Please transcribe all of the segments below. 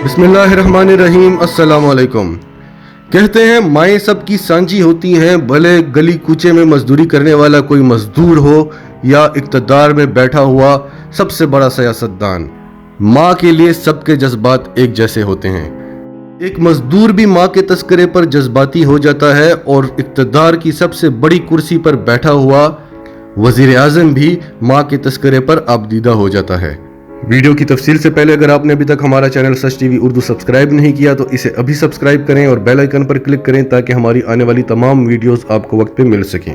बिस्मिल्लाहिर्रहमानिर्रहीम। अस्सलाम वालेकुम। कहते हैं माएँ सबकी सांझी होती हैं, भले गली कूचे में मजदूरी करने वाला कोई मजदूर हो या इक़्तिदार में बैठा हुआ सबसे बड़ा सियासतदान, माँ के लिए सबके जज्बात एक जैसे होते हैं। एक मजदूर भी माँ के तस्करे पर जज्बाती हो जाता है और इक़्तिदार की सबसे बड़ी कुर्सी पर बैठा हुआ वज़ीर आज़म भी माँ के तस्करे पर आबदीदा हो जाता है। वीडियो की तफसील से पहले अगर आपने अभी तक हमारा चैनल सच टीवी उर्दू सब्सक्राइब नहीं किया तो इसे अभी सब्सक्राइब करें और बेल आइकन पर क्लिक करें ताकि हमारी आने वाली तमाम वीडियोस आपको वक्त पे मिल सकें।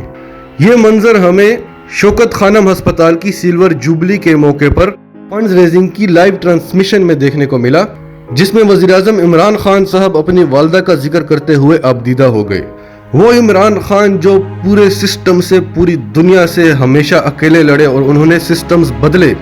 ये मंजर हमें शौकत खानम अस्पताल की सिल्वर जुबली के मौके पर फंड रेजिंग की लाइव ट्रांसमिशन में देखने को मिला, जिसमें वज़ीर आज़म इमरान खान साहब अपनी वालदा का जिक्र करते हुए आबदीदा हो गए। वो इमरान खान जो पूरे सिस्टम से, पूरी दुनिया से हमेशा अकेले लड़े और उन्होंने सिस्टम्स बदले,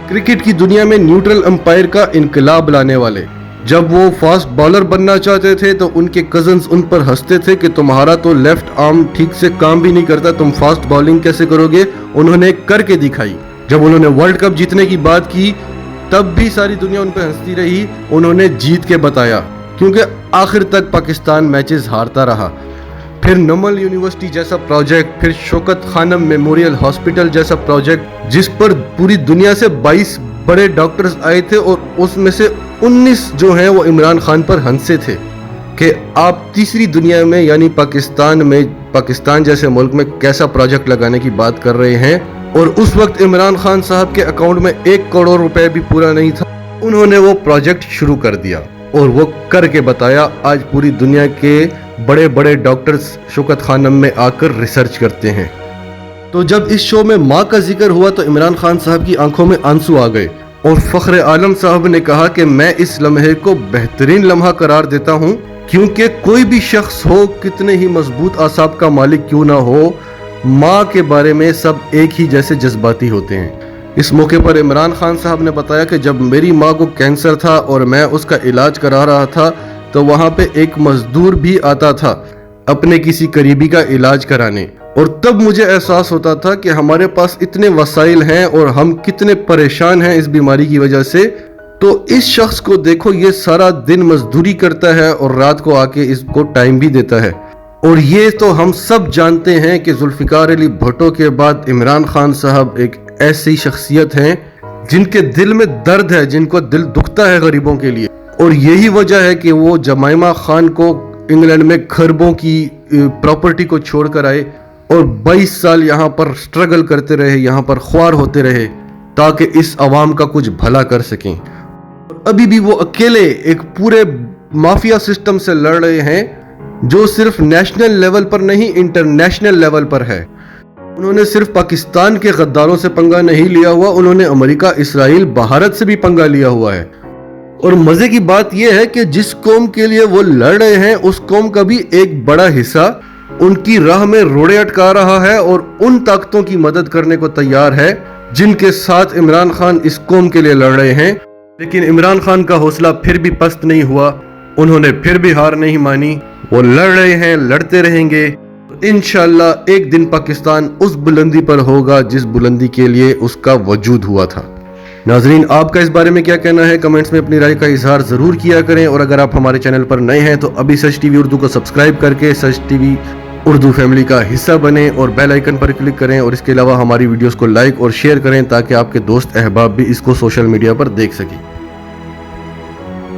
क्रिकेट की दुनिया में न्यूट्रल अंपायर का इनकलाब लाने वाले। जब वो फास्ट बॉलर बनना चाहते थे तो उनके कजन्स उन पर हंसते थे कि तुम्हारा तो लेफ्ट आर्म ठीक से काम भी नहीं करता, तुम फास्ट बॉलिंग कैसे करोगे। उन्होंने करके दिखाई। जब उन्होंने वर्ल्ड कप जीतने की बात की तब भी सारी दुनिया उन पर हंसती रही, उन्होंने जीत के बताया, क्योंकि आखिर तक पाकिस्तान मैचेस हारता रहा। फिर नमल यूनिवर्सिटी जैसा प्रोजेक्ट, फिर शौकत खानम मेमोरियल हॉस्पिटल जैसा प्रोजेक्ट, जिस पर पूरी दुनिया से 22 बड़े डॉक्टर्स आए थे और उसमें से 19 जो हैं वो इमरान खान पर हंसे थे कि आप तीसरी दुनिया में यानी पाकिस्तान जैसे मुल्क में कैसा प्रोजेक्ट लगाने की बात कर रहे हैं। और उस वक्त इमरान खान साहब के अकाउंट में 1 करोड़ रुपए भी पूरा नहीं था। उन्होंने वो प्रोजेक्ट शुरू कर दिया और वो करके बताया। आज पूरी दुनिया के बड़े बड़े डॉक्टर्स शौकत खानम में आकर रिसर्च करते हैं। तो जब इस शो में माँ का जिक्र हुआ तो इमरान खान साहब की आंखों में आंसू आ गए और फख्र आलम साहब ने कहा कि मैं इस लम्हे को बेहतरीन लम्हा करार देता हूँ, क्योंकि कोई भी शख्स हो, कितने ही मजबूत आसाब का मालिक क्यों ना हो, माँ के बारे में सब एक ही जैसे जज्बाती होते हैं। इस मौके पर इमरान खान साहब ने बताया कि जब मेरी माँ को कैंसर था और मैं उसका इलाज करा रहा था तो वहाँ पे एक मजदूर भी आता था अपने किसी करीबी का इलाज कराने, और तब मुझे एहसास होता था कि हमारे पास इतने वसाइल हैं और हम कितने परेशान हैं इस बीमारी की वजह से। तो इस शख्स को देखो, ये सारा दिन मजदूरी करता है और रात को आके इसको टाइम भी देता है। और ये तो हम सब जानते हैं कि जुल्फिकार अली भुट्टो के बाद इमरान खान साहब एक ऐसी शख्सियत हैं जिनके दिल में दर्द है, जिनको दिल दुखता है गरीबों के लिए। और यही वजह है कि वो जमाइमा खान को इंग्लैंड में खरबों की प्रॉपर्टी को छोड़कर आए और 22 साल यहाँ पर स्ट्रगल करते रहे, यहाँ पर ख्वार होते रहे ताकि इस अवाम का कुछ भला कर सकें। अभी भी वो अकेले एक पूरे माफिया सिस्टम से लड़ रहे हैं जो सिर्फ नेशनल लेवल पर नहीं, इंटरनेशनल लेवल पर है। उन्होंने सिर्फ पाकिस्तान के गद्दारों से पंगा नहीं लिया हुआ, उन्होंने अमेरिका, इसराइल, भारत से भी पंगा लिया हुआ है। और मजे की बात यह है कि जिस कौम के लिए वो लड़ रहे हैं उस कौम का भी एक बड़ा हिस्सा उनकी राह में रोड़े अटका रहा है और उन ताकतों की मदद करने को तैयार है जिनके साथ इमरान खान इस कौम के लिए लड़ रहे हैं। लेकिन इमरान खान का हौसला फिर भी पस्त नहीं हुआ, उन्होंने फिर भी हार नहीं मानी। वो लड़ रहे हैं, लड़ते रहेंगे। इंशाअल्लाह एक दिन पाकिस्तान उस बुलंदी पर होगा जिस बुलंदी के लिए उसका वजूद हुआ था। नाजरीन, आपका इस बारे में क्या कहना है? कमेंट्स में अपनी राय का इजहार जरूर किया करें। और अगर आप हमारे चैनल पर नए हैं तो अभी सच टीवी उर्दू को सब्सक्राइब करके सच टीवी उर्दू फैमिली का हिस्सा बने और बेल आइकन पर क्लिक करें। और इसके अलावा हमारी वीडियोस को लाइक और शेयर करें ताकि आपके दोस्त अहबाब भी इसको सोशल मीडिया पर देख सकें।